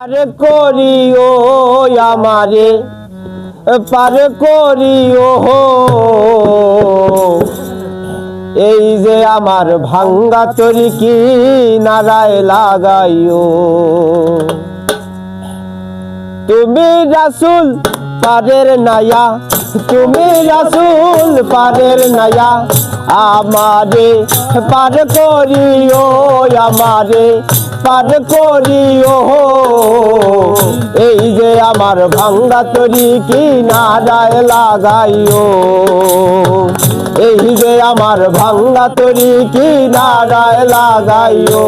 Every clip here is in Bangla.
পার করিও আমারে পার করিও এই যে আমার ভাঙ্গা তরি কি নারায় লাগাইও তুমি রাসূল পারের নায়া তুমি রাসূল পারের নায়া আমারে পার করিও আমারে পার করিও এই যে আমার ভাঙ্গা তরি কি নারায় লাগাইও এই যে আমার ভাঙ্গা তরি কি নারায় লাগাইও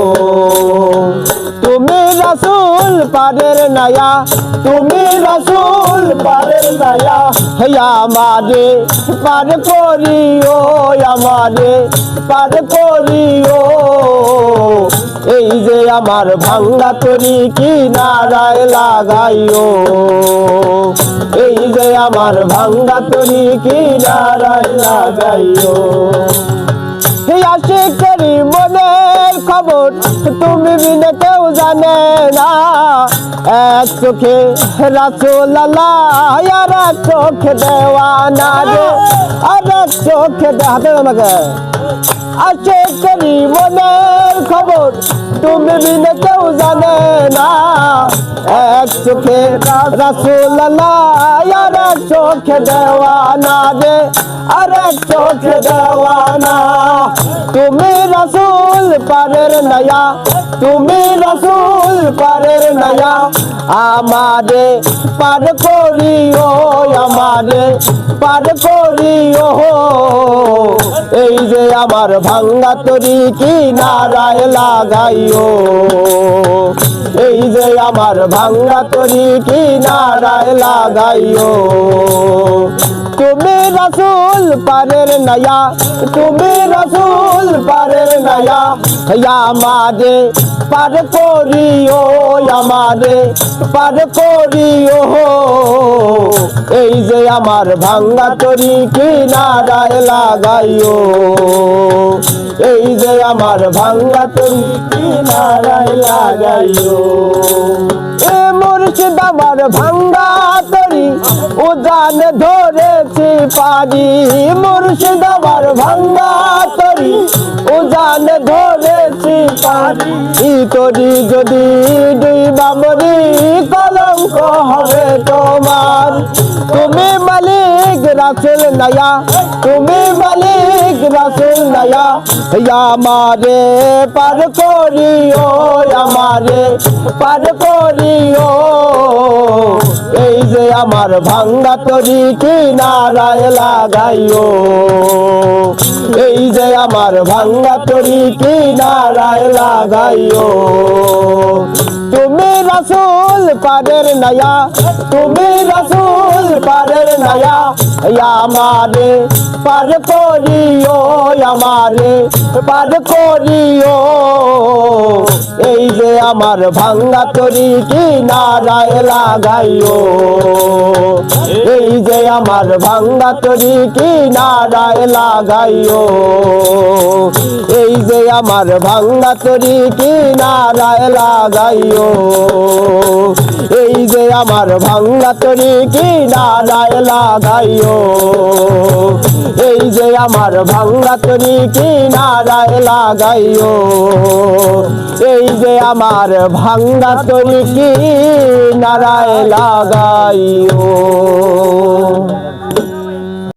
তুমি রাসূল পারের নায়া তুমি রাসূল পারের নায়া আমারে পার করিও আমারে পার করিও এই যে আমার ভাঙ্গা তরি কি নারায় লাগাইও এই যে আমার ভাঙ্গা তরি কি নারায় লাগাইও আশিকেরি মনের খবর তুমি বিনে কেউ জানে না এক চোখে রাসূল আল্লাহ আর এক চোখে দেওয়ানা রে আর এক চোখে হাতে আমাকে আশিকেরি মনের খবর তুমি বিনে কেউ জানে না এক চোখে রাসূল আল্লাহ আর এক চোখে দেওয়ানা রে আর এক চোখে দেওয়ানা তুমি রাসূল পারের নায়া তুমি রাসূল পারের নায়া আমারে পার করিও আমারে পার করিও এই যে আমার ভাঙ্গা তরি কি নারায় লাগাইও এই যে আমার ভাঙ্গা তরি কি নারায় লাগাইও তুমি রাসূল পারের নায়া তুমি রাসূল পারের নায়া আমারে পার করিও আমারে পার করিও এই যে আমার ভাঙ্গা তরি কি নারায় লাগাইও এই যে আমার ভাঙ্গা তরি কি নারায় লাগাইও এ মুর্শিদ আমার ভাঙ্গা তরি উজান ধরেছি পারি মুর্শিদ আমার ভাঙ্গা তরি উজান ধরেছি পারি তরি যদি ডুইবা মরি কলঙ্ক হবে তোমার তুমি মালিক রাসূল নায়া তুমি মালিক রাসূল নায়া আমারে পার করিও আমারে পার করিও এই যে আমার ভাঙ্গা তরি কি নারায় লাগাইও এই যে আমার ভাঙ্গা তরি কি নারায় লাগাইও তুমি রাসূল পারের নায়া তুমি রাসূল পারের নায়া আমারে পার করিও আমারে পার করিও এই যে আমার ভাঙ্গা তরি কি নারায় লাগাইও এই যে আমার ভাঙ্গা তরি কি নারায় লাগাইও এই যে আমার ভাঙ্গা তরি কি নারায় লাগাইও এই যে আমার ভাঙ্গা তরি কি নারায় লাগাইও এই যে আমার ভাঙ্গা তরি কি নারায় লাগাইও এই যে আমার ভাঙ্গা তরি কি নারায় লাগাইও।